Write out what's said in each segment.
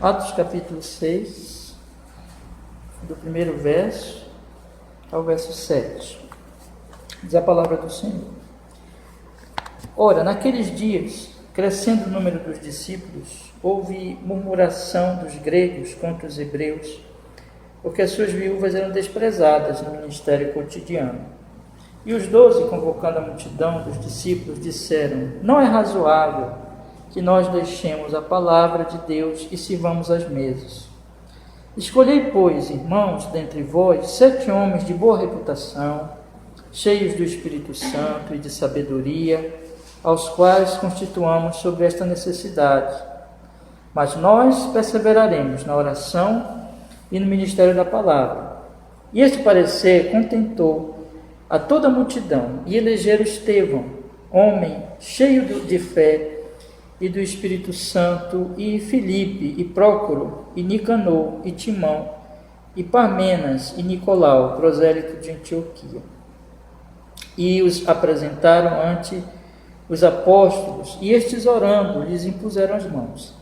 Atos capítulo 6, do primeiro verso ao verso 7. Diz a palavra do Senhor. Ora, naqueles dias, crescendo o número dos discípulos, houve murmuração dos gregos contra os hebreus, porque as suas viúvas eram desprezadas no ministério cotidiano. E os 12, convocando a multidão dos discípulos, disseram: não é razoável que nós deixemos a palavra de Deus e sirvamos as mesas. Escolhei, pois, irmãos, dentre vós, 7 homens de boa reputação, cheios do Espírito Santo e de sabedoria, aos quais constituamos sobre esta necessidade. Mas nós perseveraremos na oração e no ministério da palavra. E este parecer contentou a toda a multidão, e elegeram Estevão, homem cheio de fé e do Espírito Santo, e Filipe, e Prócoro, e Nicanor, e Timão, e Parmenas, e Nicolau, prosélito de Antioquia. E os apresentaram ante os apóstolos, e estes, orando, lhes impuseram as mãos.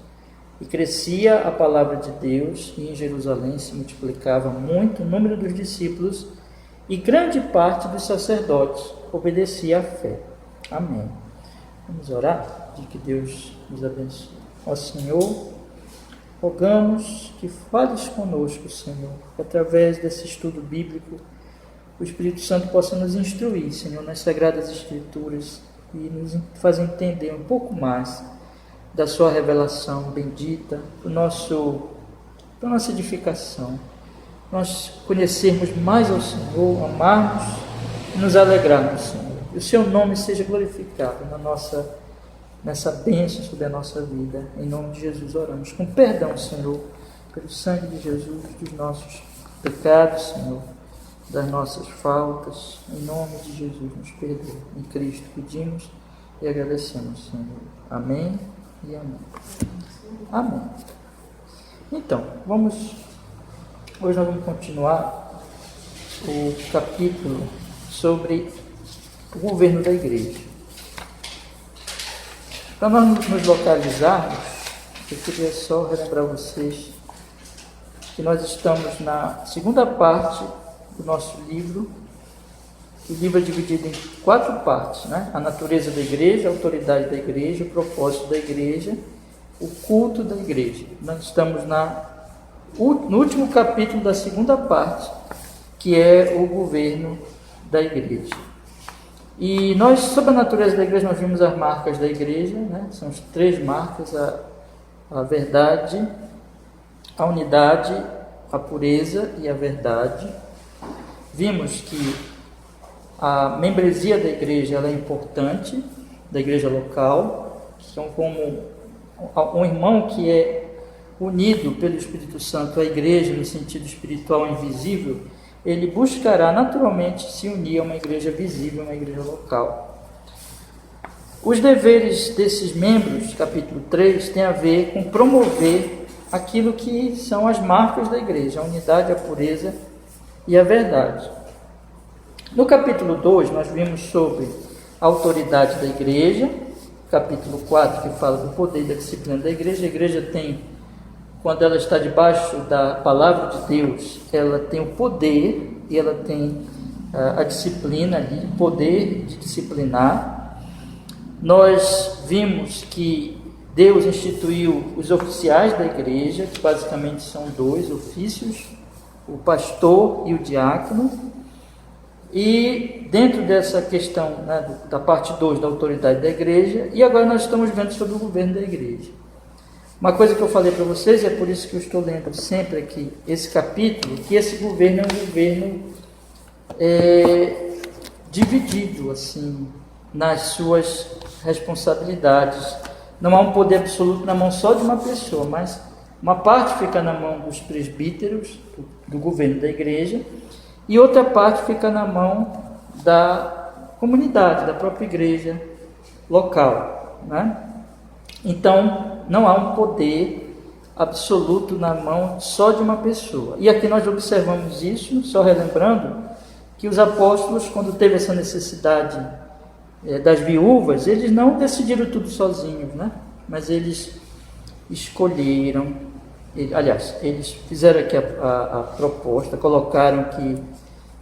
E crescia a palavra de Deus, e em Jerusalém se multiplicava muito o número dos discípulos, e grande parte dos sacerdotes obedecia à fé. Amém. Vamos orar? De que Deus nos abençoe. Ó Senhor, rogamos que fales conosco, Senhor, que através desse estudo bíblico o Espírito Santo possa nos instruir, Senhor, nas Sagradas Escrituras e nos fazer entender um pouco mais da sua revelação bendita, para a nossa edificação, nós conhecermos mais ao Senhor, amarmos e nos alegrarmos, Senhor. E o seu nome seja glorificado nessa bênção sobre a nossa vida. Em nome de Jesus oramos. Com perdão, Senhor, pelo sangue de Jesus, dos nossos pecados, Senhor, das nossas faltas. Em nome de Jesus, nos perdoe. Em Cristo pedimos e agradecemos, Senhor. Amém e amém. Amém. Então, hoje nós vamos continuar o capítulo sobre o governo da igreja. Para nós nos localizarmos, eu queria só relembrar vocês que nós estamos na segunda parte do nosso livro. O livro é dividido em 4 partes, né? A natureza da igreja, a autoridade da igreja, o propósito da igreja, o culto da igreja. Nós estamos no último capítulo da segunda parte, que é o governo da igreja. E nós, sobre a natureza da igreja, nós vimos as marcas da igreja, né? São as 3 marcas: a verdade, a unidade, a pureza e a verdade. Vimos que a membresia da igreja ela é importante, da igreja local, que são como um irmão que é unido pelo Espírito Santo à igreja no sentido espiritual invisível. Ele buscará naturalmente se unir a uma igreja visível, uma igreja local. Os deveres desses membros, capítulo 3, tem a ver com promover aquilo que são as marcas da igreja: a unidade, a pureza e a verdade. No capítulo 2, nós vimos sobre a autoridade da igreja, capítulo 4, que fala do poder e da disciplina da igreja. A igreja tem, quando ela está debaixo da palavra de Deus, ela tem o poder e ela tem a disciplina ali, o poder de disciplinar. Nós vimos que Deus instituiu os oficiais da igreja, que basicamente são 2 ofícios, o pastor e o diácono. E dentro dessa questão, né, da parte 2 da autoridade da igreja, e agora nós estamos vendo sobre o governo da igreja. Uma coisa que eu falei para vocês, e é por isso que eu estou lendo sempre aqui esse capítulo, que esse governo é um governo dividido assim, nas suas responsabilidades. Não há um poder absoluto na mão só de uma pessoa, mas uma parte fica na mão dos presbíteros, do governo da igreja, e outra parte fica na mão da comunidade, da própria igreja local, né? Então, não há um poder absoluto na mão só de uma pessoa. E aqui nós observamos isso, só relembrando, que os apóstolos, quando teve essa necessidade das viúvas, eles não decidiram tudo sozinhos, né? Mas eles escolheram Eles fizeram aqui a proposta, colocaram que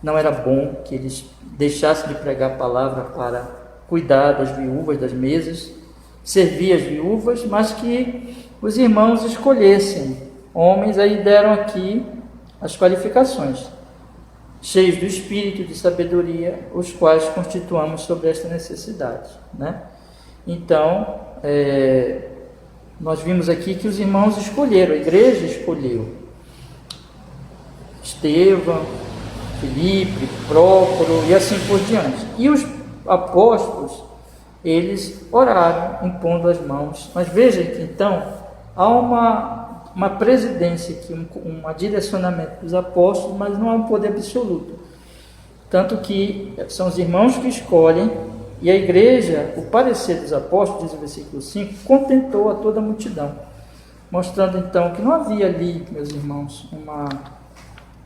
não era bom que eles deixassem de pregar a palavra para cuidar das viúvas, das mesas, servir as viúvas, mas que os irmãos escolhessem homens. Aí deram aqui as qualificações: cheios do espírito de sabedoria, os quais constituamos sobre esta necessidade, né? Então, nós vimos aqui que os irmãos escolheram, a igreja escolheu Estevão, Filipe, Prócoro e assim por diante. E os apóstolos, eles oraram impondo as mãos. Mas veja que então há uma presidência aqui, um direcionamento dos apóstolos, mas não há um poder absoluto. Tanto que são os irmãos que escolhem, e a igreja, o parecer dos apóstolos, diz o versículo 5, contentou a toda a multidão, mostrando então que não havia ali, meus irmãos,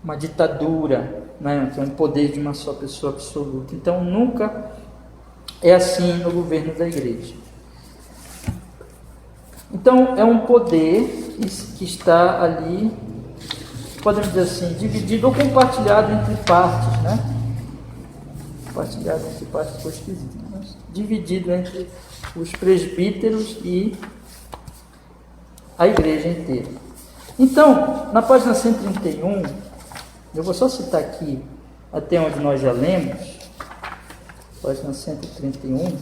uma ditadura, né, que é um poder de uma só pessoa absoluta. Então nunca é assim no governo da igreja. Então é um poder que está ali, podemos dizer assim, dividido ou compartilhado entre partes, né? Compartilhado entre partes, ficou esquisito, mas dividido entre os presbíteros e a igreja inteira. Então, na página 131, eu vou só citar aqui até onde nós já lemos, página 131,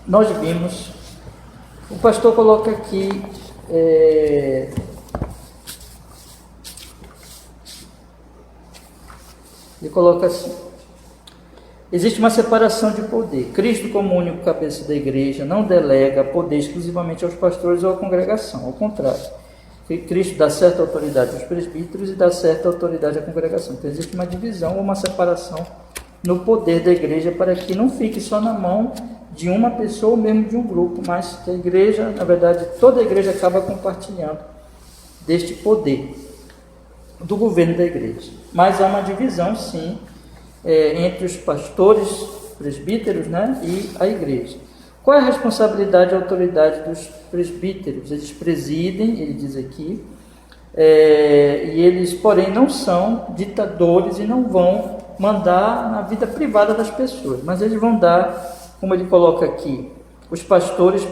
nós vimos, o pastor coloca aqui, ele coloca assim: existe uma separação de poder. Cristo, como único cabeça da igreja, não delega poder exclusivamente aos pastores ou à congregação. Ao contrário, Cristo dá certa autoridade aos presbíteros e dá certa autoridade à congregação. Então existe uma divisão ou uma separação no poder da igreja, para que não fique só na mão de uma pessoa ou mesmo de um grupo, mas que a igreja, na verdade, toda a igreja acaba compartilhando deste poder do governo da igreja. Mas há uma divisão, sim, entre os pastores, presbíteros, né, e a igreja. Qual é a responsabilidade e a autoridade dos presbíteros? Eles presidem, ele diz aqui, e eles, porém, não são ditadores e não vão mandar na vida privada das pessoas, mas eles vão dar, como ele coloca aqui, os pastores,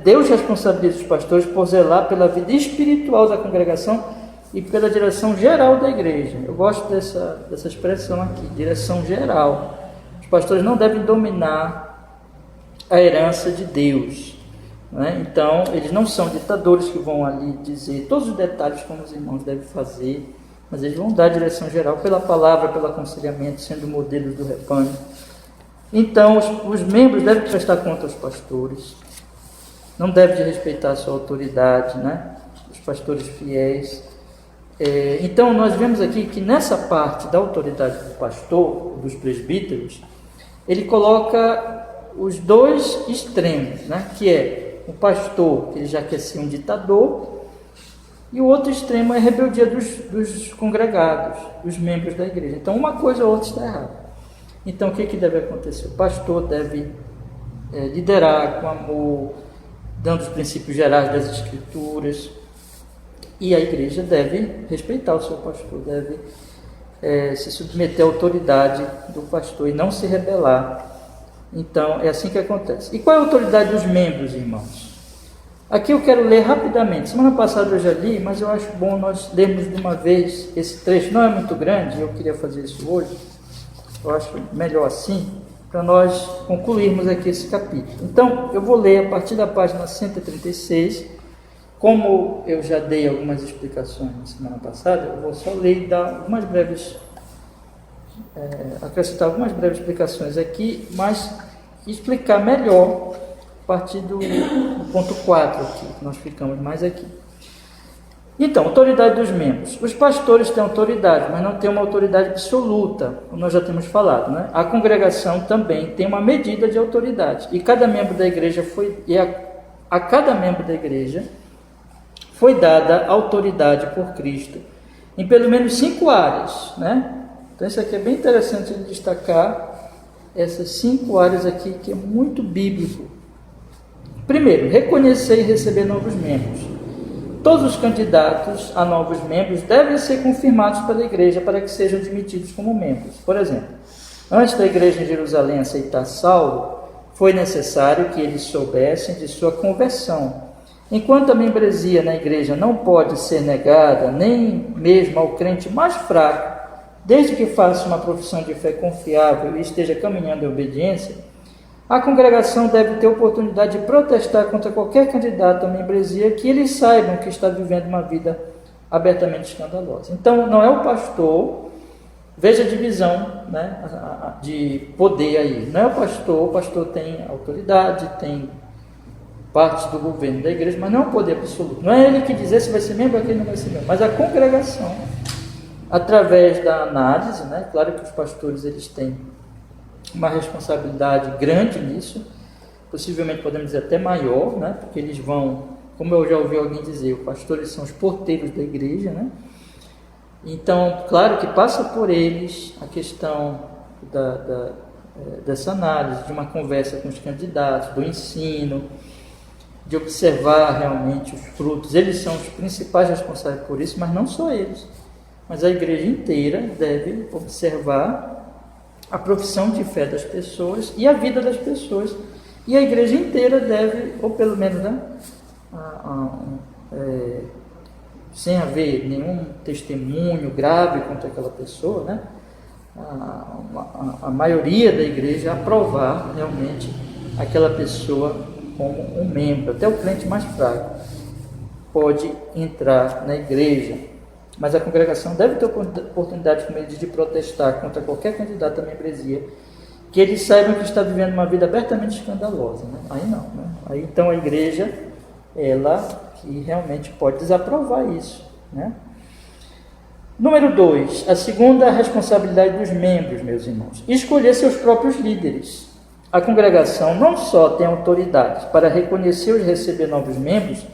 Deus responsabiliza os pastores por zelar pela vida espiritual da congregação e pela direção geral da igreja. Eu gosto dessa expressão aqui, direção geral. Os pastores não devem dominar a herança de Deus, né? Então, eles não são ditadores que vão ali dizer todos os detalhes como os irmãos devem fazer, mas eles vão dar a direção geral pela palavra, pelo aconselhamento, sendo modelos do rebanho. Então, os membros devem prestar conta aos pastores, não devem respeitar a sua autoridade, né? Os pastores fiéis. Então, nós vemos aqui que nessa parte da autoridade do pastor, dos presbíteros, ele coloca os dois extremos, né? Que é o pastor, que ele já quer ser um ditador, e o outro extremo é a rebeldia dos congregados, dos membros da igreja. Então, uma coisa ou outra está errada. Então, o que deve acontecer? O pastor deve liderar com amor, dando os princípios gerais das Escrituras, e a igreja deve respeitar o seu pastor, deve se submeter à autoridade do pastor e não se rebelar. Então, é assim que acontece. E qual é a autoridade dos membros, irmãos? Aqui eu quero ler rapidamente. Semana passada eu já li, mas eu acho bom nós lermos de uma vez esse trecho. Não é muito grande, eu queria fazer isso hoje. Eu acho melhor assim, para nós concluirmos aqui esse capítulo. Então, eu vou ler a partir da página 136. Como eu já dei algumas explicações na semana passada, eu vou só ler e dar algumas breves, acrescentar algumas breves explicações aqui, mas explicar melhor a partir do ponto 4 aqui, que nós ficamos mais aqui. Então, autoridade dos membros. Os pastores têm autoridade, mas não têm uma autoridade absoluta, como nós já temos falado, né? A congregação também tem uma medida de autoridade, e cada membro da igreja a cada membro da igreja foi dada autoridade por Cristo em pelo menos 5 áreas, né? Então isso aqui é bem interessante de destacar, essas 5 áreas aqui, que é muito bíblico, Primeiro, reconhecer e receber novos membros. Todos os candidatos a novos membros devem ser confirmados pela igreja para que sejam admitidos como membros. Por exemplo, antes da igreja em Jerusalém aceitar Saulo, foi necessário que eles soubessem de sua conversão. Enquanto a membresia na igreja não pode ser negada, nem mesmo ao crente mais fraco, desde que faça uma profissão de fé confiável e esteja caminhando em obediência, a congregação deve ter oportunidade de protestar contra qualquer candidato à membresia que eles saibam que está vivendo uma vida abertamente escandalosa. Então, não é o pastor, veja a divisão, né, de poder aí. Não é o pastor tem autoridade, tem parte do governo da igreja, mas não é um poder absoluto. Não é ele que dizer se vai ser membro ou quem não vai ser membro, mas a congregação, através da análise, né, claro que os pastores eles têm uma responsabilidade grande nisso, possivelmente podemos dizer até maior, né, porque eles vão, como eu já ouvi alguém dizer, os pastores são os porteiros da igreja, né? Então, claro que passa por eles a questão dessa análise, de uma conversa com os candidatos, do ensino, de observar realmente os frutos. Eles são os principais responsáveis por isso, mas não só eles, mas a igreja inteira deve observar a profissão de fé das pessoas e a vida das pessoas, e a igreja inteira deve, ou pelo menos, né, sem haver nenhum testemunho grave contra aquela pessoa, né, a maioria da igreja aprovar realmente aquela pessoa como um membro. Até o crente mais fraco pode entrar na igreja, mas a congregação deve ter oportunidade, como ele diz, de protestar contra qualquer candidato à membresia, que eles saibam que está vivendo uma vida abertamente escandalosa, né? Aí não, né? Aí então a igreja, ela que realmente pode desaprovar isso, né? Número 2, a segunda responsabilidade dos membros, meus irmãos, escolher seus próprios líderes. A congregação não só tem autoridade para reconhecer e receber novos membros,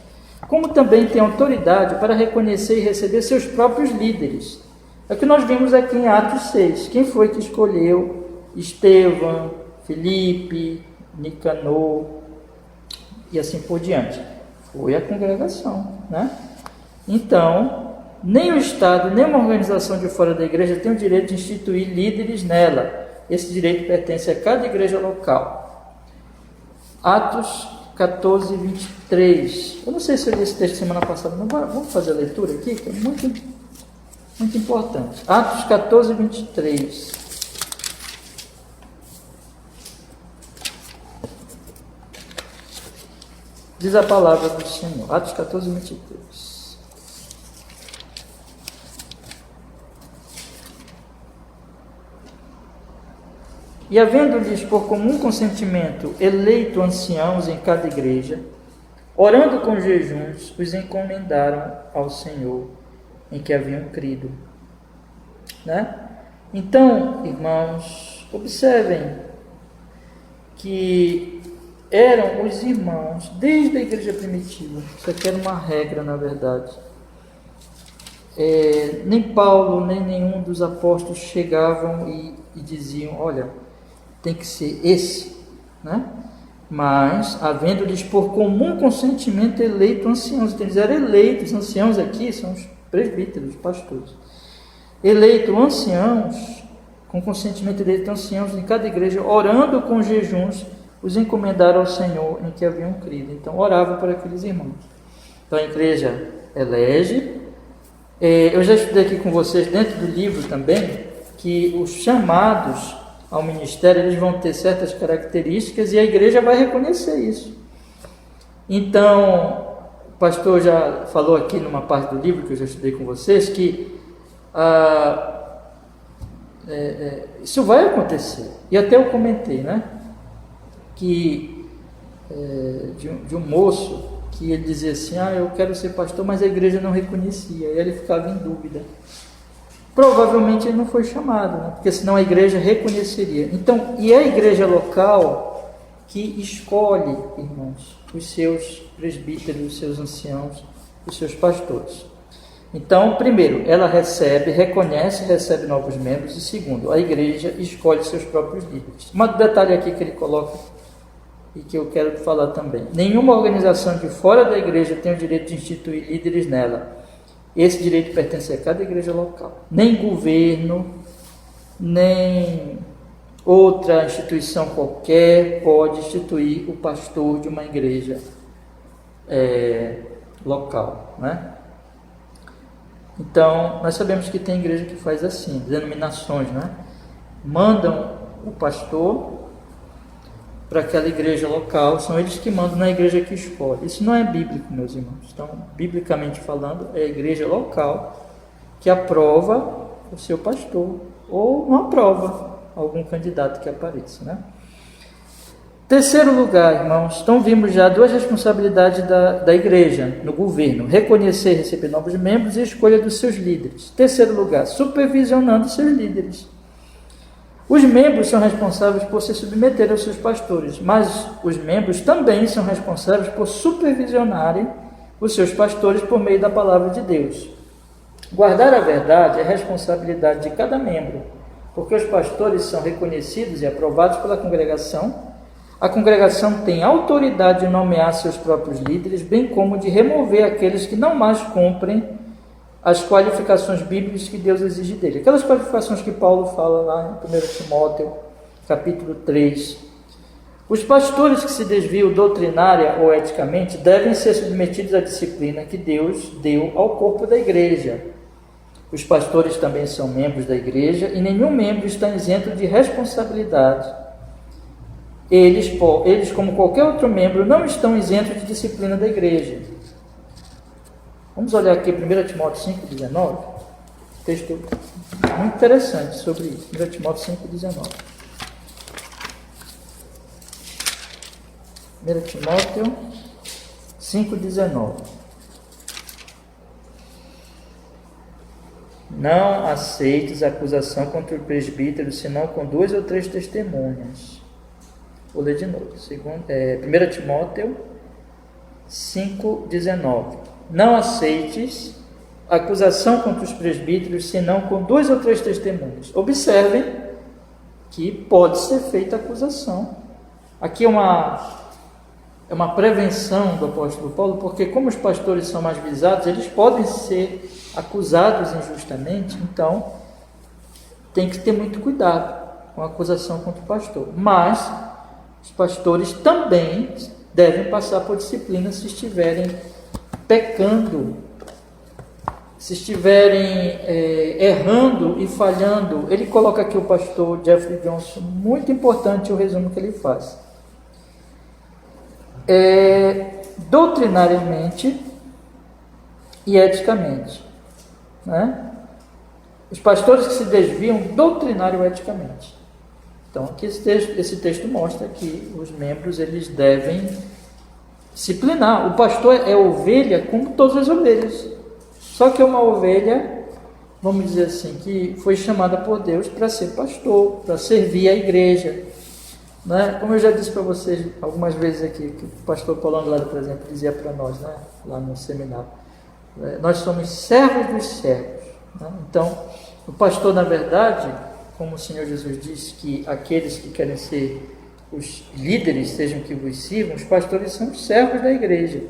como também tem autoridade para reconhecer e receber seus próprios líderes. É o que nós vimos aqui em Atos 6. Quem foi que escolheu Estevão, Filipe, Nicanor e assim por diante? Foi a congregação, né? Então, nem o Estado, nem uma organização de fora da igreja tem o direito de instituir líderes nela. Esse direito pertence a cada igreja local. Atos 14, 23. Eu não sei se eu li esse texto semana passada, mas vamos fazer a leitura aqui, que é muito, muito importante. Atos 14, 23. Diz a palavra do Senhor. Atos 14, 23. E havendo-lhes por comum consentimento eleito anciãos em cada igreja, orando com jejuns, os encomendaram ao Senhor em que haviam crido. Né? Então, irmãos, observem que eram os irmãos desde a igreja primitiva. Isso aqui era uma regra, na verdade. Nem Paulo, nem nenhum dos apóstolos chegavam e diziam, olha, tem que ser esse, né? Mas, havendo-lhes por comum consentimento eleito anciãos, então eles eram eleitos, anciãos aqui são os presbíteros, os pastores, eleito anciãos, com consentimento eleito anciãos em cada igreja, orando com jejuns, os encomendaram ao Senhor em que haviam crido. Então, oravam por aqueles irmãos. Então, a igreja elege. Eu já estudei aqui com vocês, dentro do livro também, que os chamados ao ministério, eles vão ter certas características e a igreja vai reconhecer isso. Então, o pastor já falou aqui numa parte do livro que eu já estudei com vocês, que isso vai acontecer. E até eu comentei, né? Que de um moço que ele dizia assim, eu quero ser pastor, mas a igreja não reconhecia, e ele ficava em dúvida. Provavelmente ele não foi chamado, né? Porque senão a igreja reconheceria. Então, e é a igreja local que escolhe, irmãos, os seus presbíteros, os seus anciãos, os seus pastores. Então, primeiro, ela reconhece e recebe novos membros, e segundo, a igreja escolhe seus próprios líderes. Um detalhe aqui que ele coloca e que eu quero falar também. Nenhuma organização de fora da igreja tem o direito de instituir líderes nela. Esse direito pertence a cada igreja local. Nem governo, nem outra instituição qualquer pode instituir o pastor de uma igreja local, né? Então, nós sabemos que tem igreja que faz assim, denominações, né? Mandam o pastor para aquela igreja local, são eles que mandam na igreja que escolhe. Isso não é bíblico, meus irmãos. Então, biblicamente falando, é a igreja local que aprova o seu pastor, ou não aprova algum candidato que apareça, né? Terceiro lugar, irmãos, então vimos já duas responsabilidades da igreja no governo: reconhecer e receber novos membros e escolha dos seus líderes. Terceiro lugar, supervisionando seus líderes. Os membros são responsáveis por se submeter aos seus pastores, mas os membros também são responsáveis por supervisionarem os seus pastores por meio da palavra de Deus. Guardar a verdade é responsabilidade de cada membro, porque os pastores são reconhecidos e aprovados pela congregação. A congregação tem autoridade de nomear seus próprios líderes, bem como de remover aqueles que não mais cumprem as qualificações bíblicas que Deus exige dele. Aquelas qualificações que Paulo fala lá em 1 Timóteo, capítulo 3. Os pastores que se desviam doutrinária ou eticamente devem ser submetidos à disciplina que Deus deu ao corpo da igreja. Os pastores também são membros da igreja e nenhum membro está isento de responsabilidade. Eles, como qualquer outro membro, não estão isentos de disciplina da igreja. Vamos olhar aqui 1 Timóteo 5,19, texto muito interessante sobre isso. 1 Timóteo 5,19. 1 Timóteo 5,19. Não aceites acusação contra o presbítero, senão com 2 ou 3 testemunhas. Vou ler de novo. 1 Timóteo 5,19. Não aceites acusação contra os presbíteros, senão com 2 ou 3 testemunhas. Observem que pode ser feita acusação. Aqui é uma prevenção do apóstolo Paulo, porque como os pastores são mais visados, eles podem ser acusados injustamente, então tem que ter muito cuidado com a acusação contra o pastor. Mas os pastores também devem passar por disciplina se estiverem pecando, se estiverem errando e falhando. Ele coloca aqui o pastor Jeffrey Johnson, muito importante o resumo que ele faz. Doutrinariamente e eticamente, né? Os pastores que se desviam doutrinário e eticamente. Então aqui esse texto mostra que os membros eles devem disciplinar. O pastor é ovelha como todas as ovelhas, só que é uma ovelha, vamos dizer assim, que foi chamada por Deus para ser pastor, para servir a igreja, né? Como eu já disse para vocês algumas vezes aqui, que o pastor Paulo Anglado, por exemplo, dizia para nós, né, lá no seminário, nós somos servos dos servos, né? Então o pastor, na verdade, como o Senhor Jesus disse, que aqueles que querem ser os líderes sejam que vos sirvam, os pastores são os servos da igreja,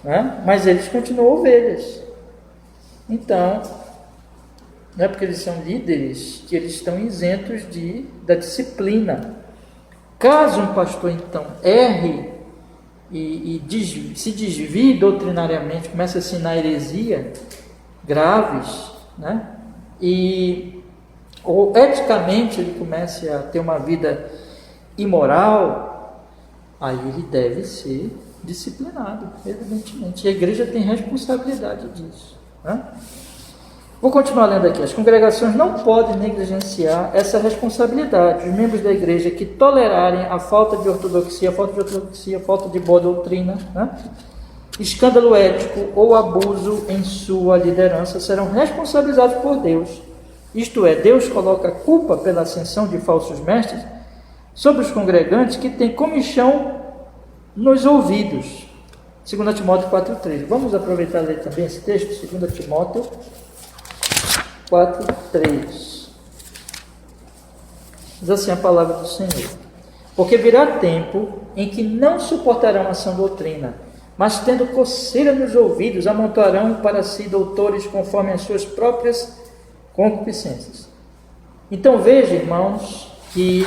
né? Mas eles continuam ovelhas. Então, não é porque eles são líderes que eles estão isentos da disciplina. Caso um pastor, então, erre se desvie doutrinariamente, comece a ensinar heresia graves, né? Ou eticamente ele comece a ter uma vida imoral, aí ele deve ser disciplinado, evidentemente. E a igreja tem responsabilidade disso, né? Vou continuar lendo aqui. As congregações não podem negligenciar essa responsabilidade. Os membros da igreja que tolerarem a falta de ortodoxia, falta de boa doutrina, né, escândalo ético ou abuso em sua liderança serão responsabilizados por Deus. Isto é, Deus coloca a culpa pela ascensão de falsos mestres sobre os congregantes que têm comichão nos ouvidos. 2 Timóteo 4,3. Vamos aproveitar e ler também esse texto, 2 Timóteo 4,3. Diz assim a palavra do Senhor: Porque virá tempo em que não suportarão a sã doutrina, mas tendo coceira nos ouvidos, amontoarão para si doutores conforme as suas próprias concupiscências. Então veja, irmãos, que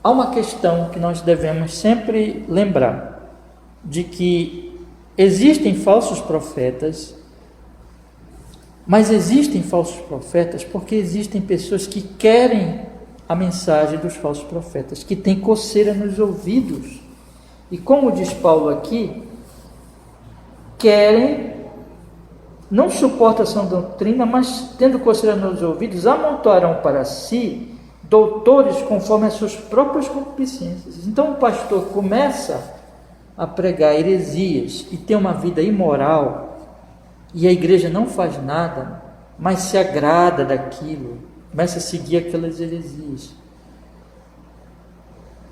há uma questão que nós devemos sempre lembrar, de que existem falsos profetas, mas existem falsos profetas porque existem pessoas que querem a mensagem dos falsos profetas, que têm coceira nos ouvidos. E como diz Paulo aqui, querem, não suportam a sã doutrina, mas tendo coceira nos ouvidos, amontoarão para si doutores conforme as suas próprias concupiscências. Então o pastor começa a pregar heresias e tem uma vida imoral, e a igreja não faz nada, mas se agrada daquilo, começa a seguir aquelas heresias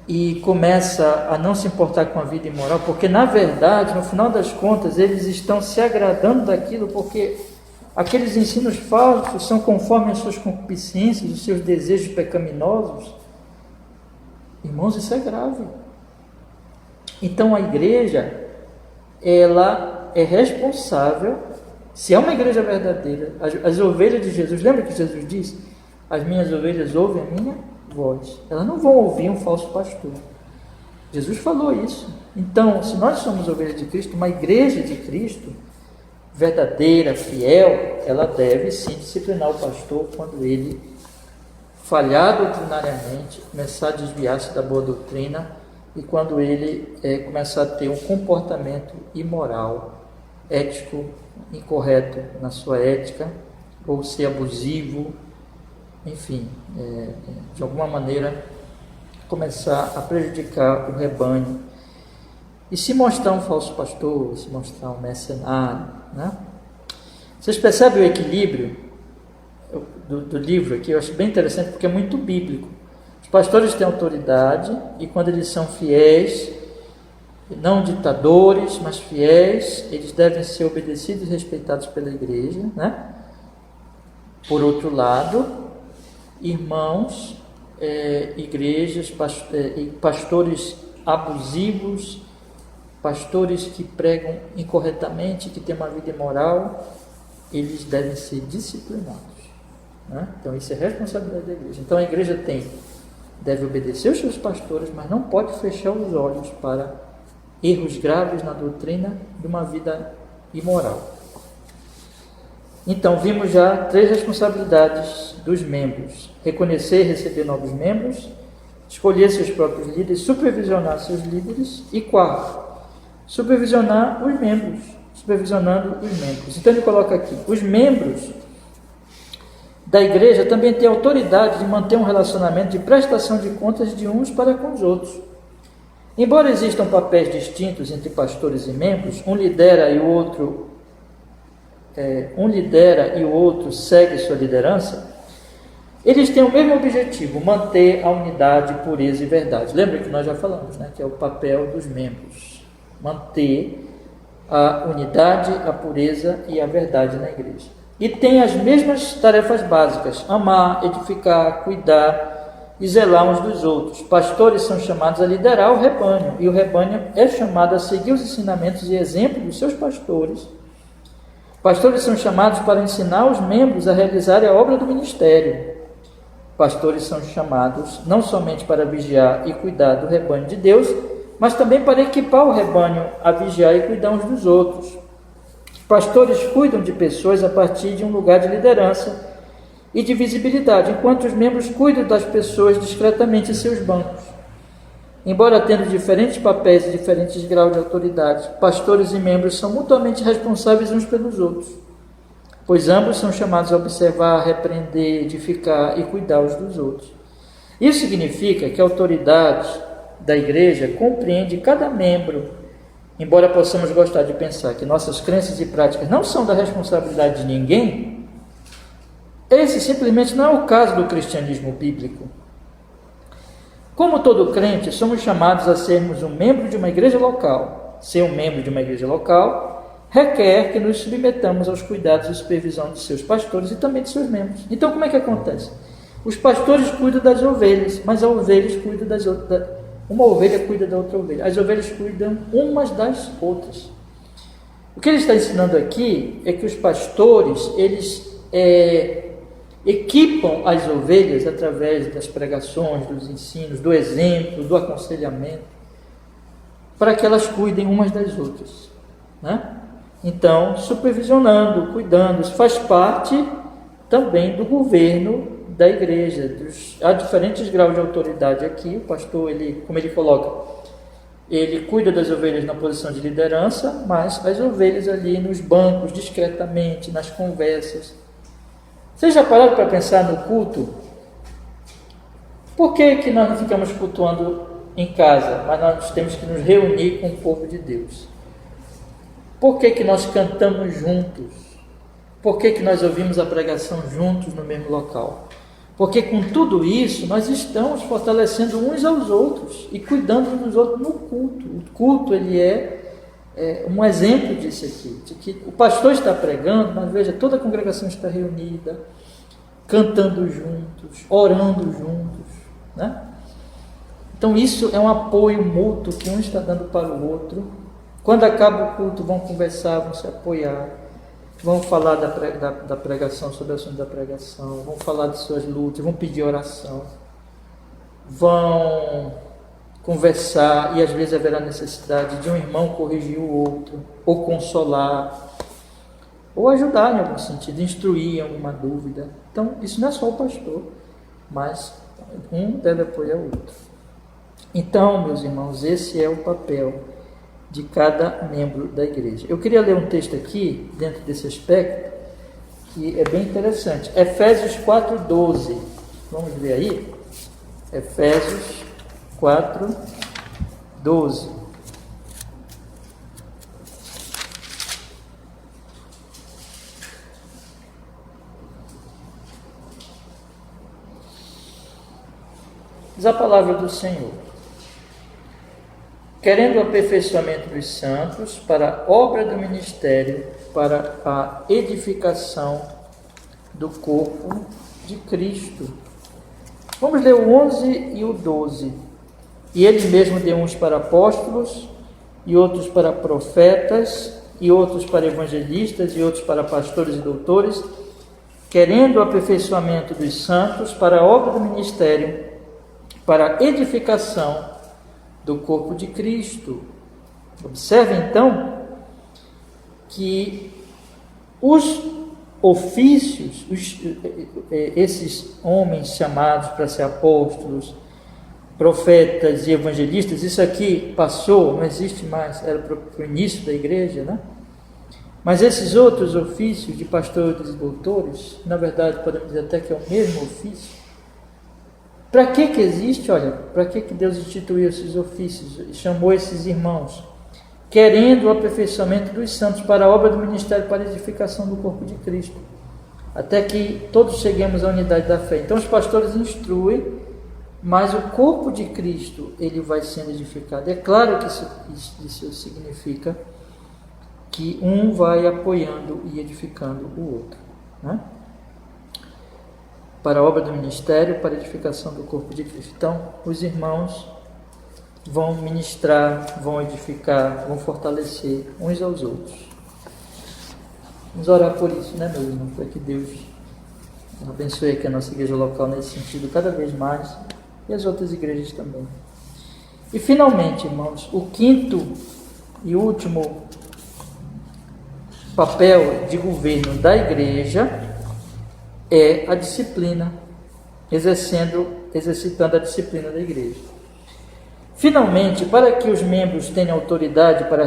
e começa a não se importar com a vida imoral, porque na verdade, no final das contas, eles estão se agradando daquilo, porque aqueles ensinos falsos são conforme as suas concupiscências, os seus desejos pecaminosos. Irmãos, isso é grave. Então a igreja, ela é responsável, se é uma igreja verdadeira, as ovelhas de Jesus, lembra que Jesus disse: as minhas ovelhas ouvem a minha voz, elas não vão ouvir um falso pastor. Jesus falou isso. Então, se nós somos ovelhas de Cristo, uma igreja de Cristo verdadeira, fiel, ela deve sim disciplinar o pastor quando ele falhar doutrinariamente, começar a desviar-se da boa doutrina, e quando ele começar a ter um comportamento imoral, ético, incorreto na sua ética, ou ser abusivo, enfim, de alguma maneira começar a prejudicar o rebanho, e se mostrar um falso pastor, se mostrar um mercenário, né? Vocês percebem o equilíbrio do livro aqui? Eu acho bem interessante, porque é muito bíblico. Os pastores têm autoridade, e quando eles são fiéis, não ditadores, mas fiéis, eles devem ser obedecidos e respeitados pela igreja, né? Por outro lado, irmãos, igrejas, pastores abusivos, pastores que pregam incorretamente, que têm uma vida imoral, eles devem ser disciplinados, né? Então isso é responsabilidade da igreja. Então a igreja deve obedecer os seus pastores, mas não pode fechar os olhos para erros graves na doutrina de uma vida imoral. Então, vimos já 3 responsabilidades dos membros: reconhecer e receber novos membros, escolher seus próprios líderes, supervisionar seus líderes, e 4, supervisionar os membros, supervisionando os membros. Então ele coloca aqui: os membros da igreja também têm autoridade de manter um relacionamento de prestação de contas de uns para com os outros. Embora existam papéis distintos entre pastores e membros, um lidera e o outro segue sua liderança, eles têm o mesmo objetivo: manter a unidade, pureza e verdade. Lembra que nós já falamos, né, que é o papel dos membros, manter a unidade, a pureza e a verdade na igreja. E tem as mesmas tarefas básicas: amar, edificar, cuidar e zelar uns dos outros. Pastores são chamados a liderar o rebanho, e o rebanho é chamado a seguir os ensinamentos e exemplos dos seus pastores. Pastores são chamados para ensinar os membros a realizarem a obra do ministério. Pastores são chamados não somente para vigiar e cuidar do rebanho de Deus, mas também para equipar o rebanho a vigiar e cuidar uns dos outros. Pastores cuidam de pessoas a partir de um lugar de liderança e de visibilidade, enquanto os membros cuidam das pessoas discretamente em seus bancos. Embora tendo diferentes papéis e diferentes graus de autoridade, pastores e membros são mutuamente responsáveis uns pelos outros, pois ambos são chamados a observar, repreender, edificar e cuidar uns dos outros. Isso significa que a autoridade da igreja compreende cada membro. Embora possamos gostar de pensar que nossas crenças e práticas não são da responsabilidade de ninguém, esse simplesmente não é o caso do cristianismo bíblico. Como todo crente, somos chamados a sermos um membro de uma igreja local. Ser um membro de uma igreja local requer que nos submetamos aos cuidados e supervisão de seus pastores e também de seus membros. Então, como é que acontece? Os pastores cuidam das ovelhas, mas as ovelhas cuidam das outras. Uma ovelha cuida da outra ovelha. As ovelhas cuidam umas das outras. O que ele está ensinando aqui é que os pastores, eles equipam as ovelhas através das pregações, dos ensinos, do exemplo, do aconselhamento, para que elas cuidem umas das outras, né? Então, supervisionando, cuidando, isso faz parte também do governo da igreja. Há diferentes graus de autoridade aqui. O pastor, como ele coloca, ele cuida das ovelhas na posição de liderança, mas as ovelhas ali nos bancos, discretamente, nas conversas. Vocês já pararam para pensar no culto? Por que nós não ficamos cultuando em casa, mas nós temos que nos reunir com o povo de Deus? Por que nós cantamos juntos? Por que nós ouvimos a pregação juntos no mesmo local? Porque com tudo isso nós estamos fortalecendo uns aos outros e cuidando uns dos outros no culto. O culto ele é um exemplo disso aqui, de que o pastor está pregando, mas veja, toda a congregação está reunida, cantando juntos, orando juntos, né? Então isso é um apoio mútuo que um está dando para o outro. Quando acaba o culto, vão conversar, vão se apoiar, vão falar da pregação, sobre o assunto da pregação, vão falar de suas lutas, vão pedir oração, vão conversar, e às vezes haverá necessidade de um irmão corrigir o outro, ou consolar, ou ajudar em algum sentido, instruir em alguma dúvida. Então, isso não é só o pastor, mas um deve apoiar o outro. Então, meus irmãos, esse é o papel de cada membro da igreja. Eu queria ler um texto aqui, dentro desse aspecto, que é bem interessante. Efésios 4:12. Vamos ver aí? Efésios 4:12. Diz a palavra do Senhor: querendo o aperfeiçoamento dos santos para a obra do ministério, para a edificação do corpo de Cristo. Vamos ler o 11 e o 12. E ele mesmo deu uns para apóstolos, e outros para profetas, e outros para evangelistas, e outros para pastores e doutores, querendo o aperfeiçoamento dos santos para a obra do ministério, para a edificação do corpo de Cristo. Observe então que os ofícios, esses homens chamados para ser apóstolos, profetas e evangelistas, isso aqui passou, não existe mais, era para o início da igreja, né? Mas esses outros ofícios de pastores e doutores, na verdade podemos dizer até que é o mesmo ofício. Para que existe? Olha, para que Deus instituiu esses ofícios e chamou esses irmãos? Querendo o aperfeiçoamento dos santos para a obra do ministério, para a edificação do corpo de Cristo, até que todos cheguemos à unidade da fé. Então os pastores instruem, mas o corpo de Cristo ele vai sendo edificado. É claro que isso significa que um vai apoiando e edificando o outro, né? Para a obra do ministério, para a edificação do corpo de Cristo. Então, os irmãos vão ministrar, vão edificar, vão fortalecer uns aos outros. Vamos orar por isso, né, meus irmãos? Para que Deus abençoe aqui a nossa igreja local nesse sentido cada vez mais, e as outras igrejas também. E finalmente, irmãos, o quinto e último papel de governo da igreja é a disciplina, exercitando a disciplina da igreja. Finalmente, para que os membros tenham autoridade para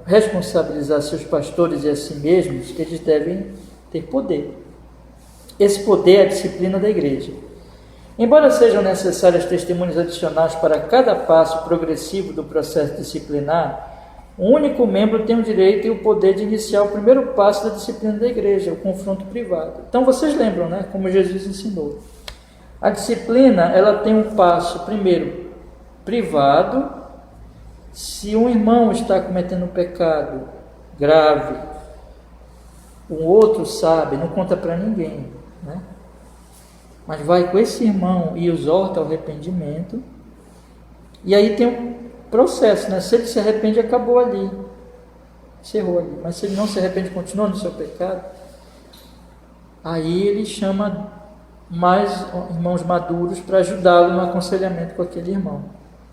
responsabilizar seus pastores e a si mesmos, eles devem ter poder. Esse poder é a disciplina da igreja. Embora sejam necessárias testemunhas adicionais para cada passo progressivo do processo disciplinar, um único membro tem o direito e o poder de iniciar o primeiro passo da disciplina da igreja, o confronto privado. Então vocês lembram, né, como Jesus ensinou. A disciplina, ela tem um passo, primeiro, privado. Se um irmão está cometendo um pecado grave, um outro sabe, não conta para ninguém, né? mas vai com esse irmão e exorta ao arrependimento. E aí tem um processo, né? Se ele se arrepende, acabou ali, encerrou ali. Mas se ele não se arrepende, continua no seu pecado, aí ele chama mais irmãos maduros para ajudá-lo no aconselhamento com aquele irmão.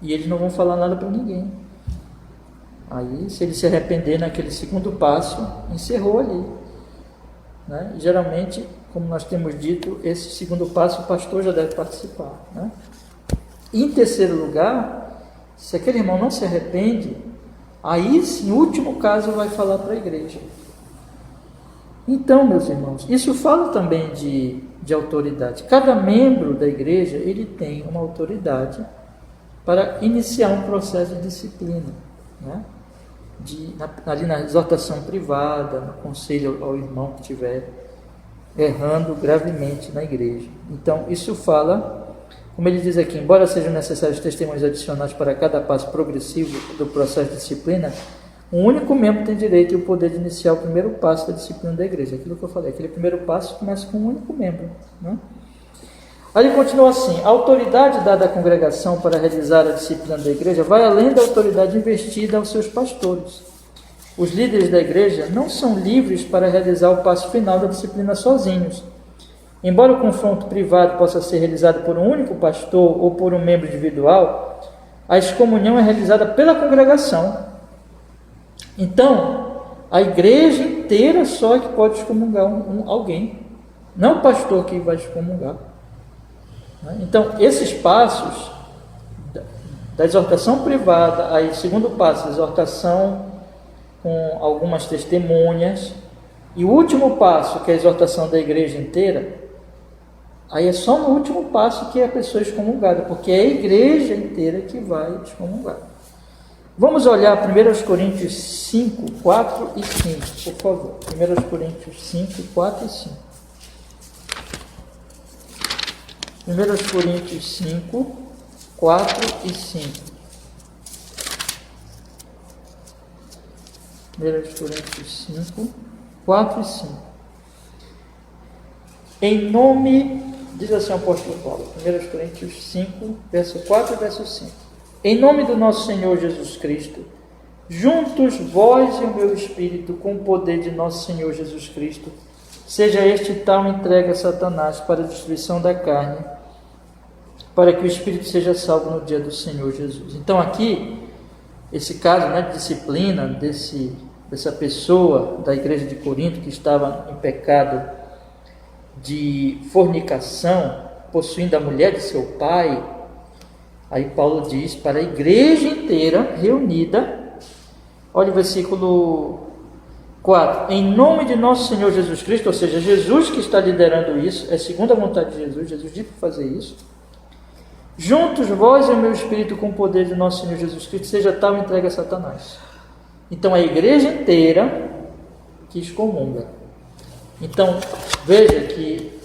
E eles não vão falar nada para ninguém. Aí, se ele se arrepender naquele segundo passo, encerrou ali, né? E, geralmente, como nós temos dito, esse segundo passo o pastor já deve participar, né? E, em terceiro lugar, se aquele irmão não se arrepende, aí sim, em último caso, vai falar para a igreja. Então, meus irmãos, isso fala também de autoridade. Cada membro da igreja, ele tem uma autoridade para iniciar um processo de disciplina, né? Ali na exortação privada, no conselho ao irmão que estiver errando gravemente na igreja. Então, isso fala, como ele diz aqui, embora sejam necessários testemunhos adicionais para cada passo progressivo do processo de disciplina, um único membro tem direito e o poder de iniciar o primeiro passo da disciplina da igreja. Aquilo que eu falei, aquele primeiro passo começa com um único membro, né? Aí ele continua assim: a autoridade dada à congregação para realizar a disciplina da igreja vai além da autoridade investida aos seus pastores. Os líderes da igreja não são livres para realizar o passo final da disciplina sozinhos. Embora o confronto privado possa ser realizado por um único pastor ou por um membro individual, a excomunhão é realizada pela congregação. Então, a igreja inteira só é que pode excomungar alguém, não o pastor que vai excomungar. Então, esses passos da exortação privada, aí segundo passo, a exortação com algumas testemunhas, e o último passo, que é a exortação da igreja inteira, aí é só no último passo que é a pessoa excomungada, porque é a igreja inteira que vai excomungar. Vamos olhar 1 Coríntios 5, 4 e 5, por favor. 1 Coríntios 5, 4 e 5. 1 Coríntios 5, 4 e 5. 1 Coríntios 5, 4 e 5. Em nome, diz assim o apóstolo Paulo, 1 Coríntios 5, verso 4 e verso 5. Em nome do nosso Senhor Jesus Cristo, juntos vós e o meu Espírito, com o poder de nosso Senhor Jesus Cristo, seja este tal entregue a Satanás para a destruição da carne, para que o Espírito seja salvo no dia do Senhor Jesus. Então aqui, esse caso, né, de disciplina dessa pessoa da igreja de Corinto que estava em pecado de fornicação, possuindo a mulher de seu pai, aí Paulo diz para a igreja inteira reunida, olha o versículo 4, em nome de nosso Senhor Jesus Cristo, ou seja, Jesus que está liderando isso, é segundo a vontade de Jesus, Jesus disse para fazer isso, juntos vós e o meu Espírito com o poder de nosso Senhor Jesus Cristo, seja tal entregue a Satanás. Então a igreja inteira que excomunga. Então veja que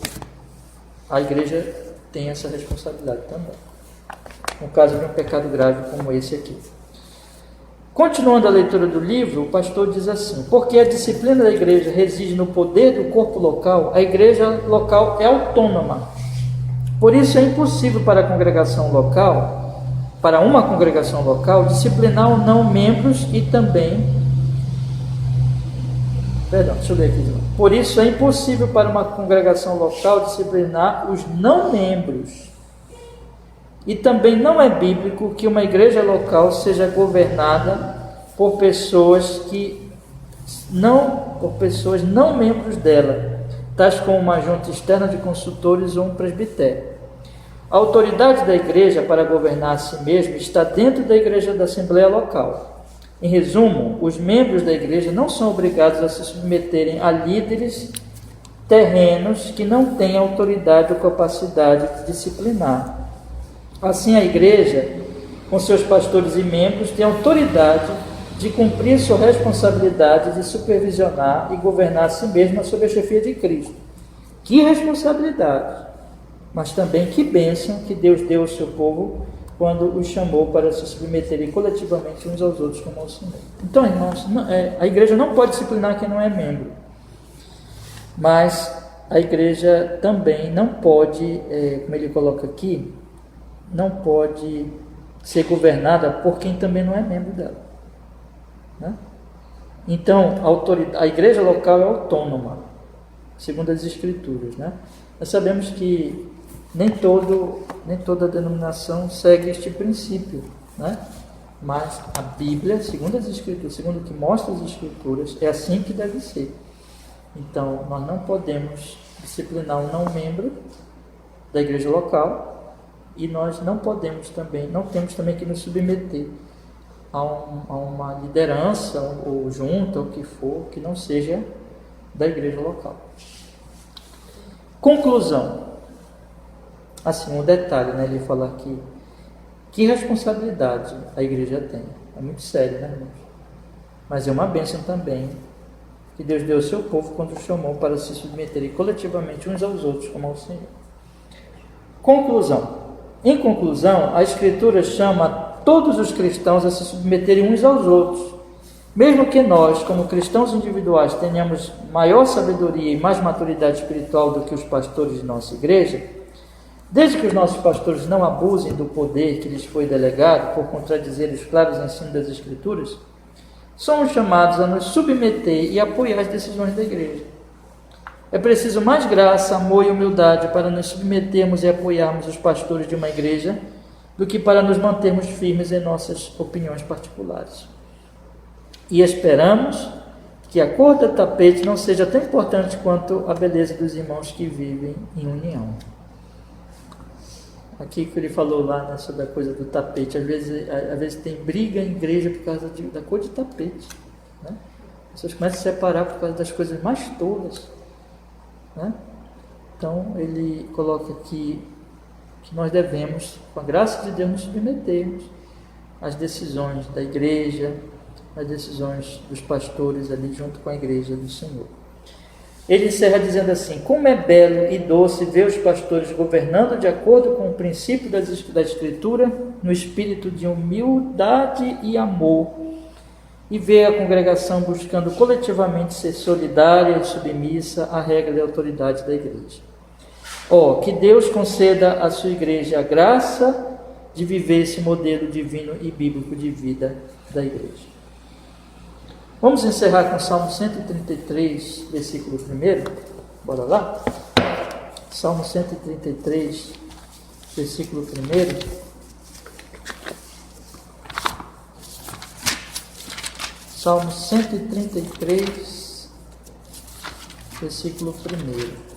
a igreja tem essa responsabilidade também, no caso de um pecado grave como esse aqui. Continuando a leitura do livro, o pastor diz assim: porque a disciplina da igreja reside no poder do corpo local, a igreja local é autônoma. Por isso é impossível para uma congregação local, disciplinar ou não membros e também... deixa eu ler aqui de novo. Por isso é impossível para uma congregação local disciplinar os não membros. E também não é bíblico que uma igreja local seja governada por pessoas não membros dela, tais como uma junta externa de consultores ou um presbitério. A autoridade da igreja para governar a si mesma está dentro da igreja da Assembleia Local. Em resumo, os membros da igreja não são obrigados a se submeterem a líderes terrenos que não têm autoridade ou capacidade de disciplinar. Assim, a igreja, com seus pastores e membros, tem autoridade de cumprir sua responsabilidade de supervisionar e governar a si mesma sob a chefia de Cristo. Que responsabilidade! Mas também que bênção que Deus deu ao seu povo quando os chamou para se submeterem coletivamente uns aos outros como ao Senhor. Então, irmãos, a igreja não pode disciplinar quem não é membro, mas a igreja também não pode, como ele coloca aqui, não pode ser governada por quem também não é membro dela, né? Então, a igreja local é autônoma, segundo as Escrituras, né? Nós sabemos que nem toda denominação segue este princípio, né? Mas a Bíblia, segundo as Escrituras, segundo o que mostra as Escrituras, é assim que deve ser. Então, nós não podemos disciplinar um não membro da igreja local e nós não temos também que nos submeter a uma liderança ou junta, ou o que for, que não seja da igreja local. Conclusão. Assim, um detalhe, né? Ele fala aqui, que responsabilidade a igreja tem. É muito sério, né, irmãos? Mas é uma bênção também que Deus deu ao seu povo quando o chamou para se submeterem coletivamente uns aos outros como ao Senhor. Conclusão. Em conclusão, a Escritura chama todos os cristãos a se submeterem uns aos outros. Mesmo que nós, como cristãos individuais, tenhamos maior sabedoria e mais maturidade espiritual do que os pastores de nossa igreja, desde que os nossos pastores não abusem do poder que lhes foi delegado por contradizer os claros ensinos das Escrituras, somos chamados a nos submeter e apoiar as decisões da igreja. É preciso mais graça, amor e humildade para nos submetermos e apoiarmos os pastores de uma igreja do que para nos mantermos firmes em nossas opiniões particulares. E esperamos que a cor do tapete não seja tão importante quanto a beleza dos irmãos que vivem em união. Aqui que ele falou lá, né, sobre a coisa do tapete, às vezes tem briga em igreja por causa da cor de tapete, né? As pessoas começam a se separar por causa das coisas mais tolas, né? Então ele coloca aqui que nós devemos, com a graça de Deus, nos submetermos às decisões da igreja, às decisões dos pastores ali junto com a igreja do Senhor. Ele encerra dizendo assim: como é belo e doce ver os pastores governando de acordo com o princípio da Escritura, no espírito de humildade e amor, e ver a congregação buscando coletivamente ser solidária e submissa à regra e autoridade da igreja. Que Deus conceda à sua igreja a graça de viver esse modelo divino e bíblico de vida da igreja. Vamos encerrar com o Salmo 133, versículo 1. Bora lá? Salmo 133, versículo 1. Salmo 133, versículo 1.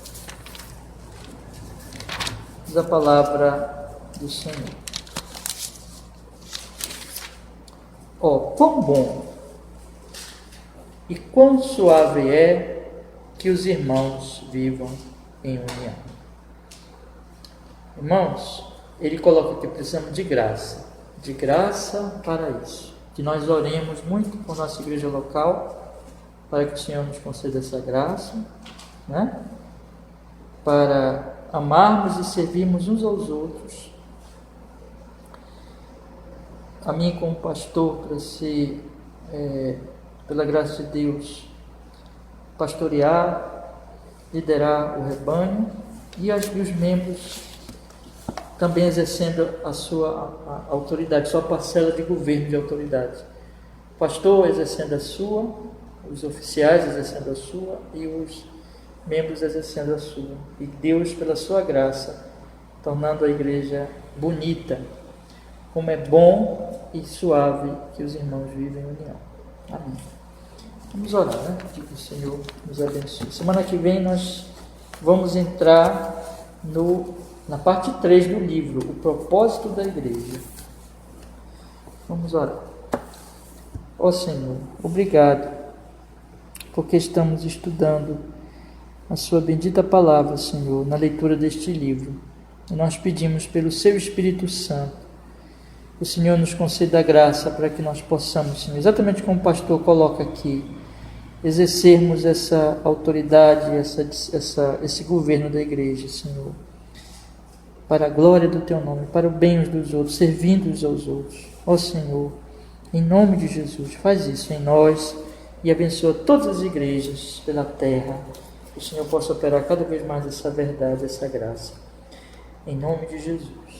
Diz a palavra do Senhor. Quão bom e quão suave é que os irmãos vivam em união. Irmãos, ele coloca que precisamos de graça para isso. Que nós oremos muito por nossa igreja local, para que o Senhor nos conceda essa graça, né? Para amarmos e servirmos uns aos outros. A mim, como pastor, para ser, pela graça de Deus, pastorear, liderar o rebanho e os membros também exercendo a sua autoridade, sua parcela de governo de autoridade. O pastor exercendo a sua, os oficiais exercendo a sua e os membros exercendo a sua. E Deus, pela sua graça, tornando a igreja bonita, como é bom e suave que os irmãos vivem em união. Amém. Vamos orar, né? Que o Senhor nos abençoe. Semana que vem nós vamos entrar na parte 3 do livro, o propósito da igreja. Vamos orar. Senhor, obrigado, porque estamos estudando a sua bendita palavra, Senhor, na leitura deste livro. E nós pedimos pelo seu Espírito Santo, o Senhor nos conceda a graça para que nós possamos, Senhor, exatamente como o pastor coloca aqui, exercermos essa autoridade, esse governo da igreja, Senhor, para a glória do Teu nome, para o bem uns dos outros, servindo uns aos outros. Senhor, em nome de Jesus, faz isso em nós e abençoa todas as igrejas pela terra, Que o Senhor possa operar cada vez mais essa verdade, essa graça. Em nome de Jesus.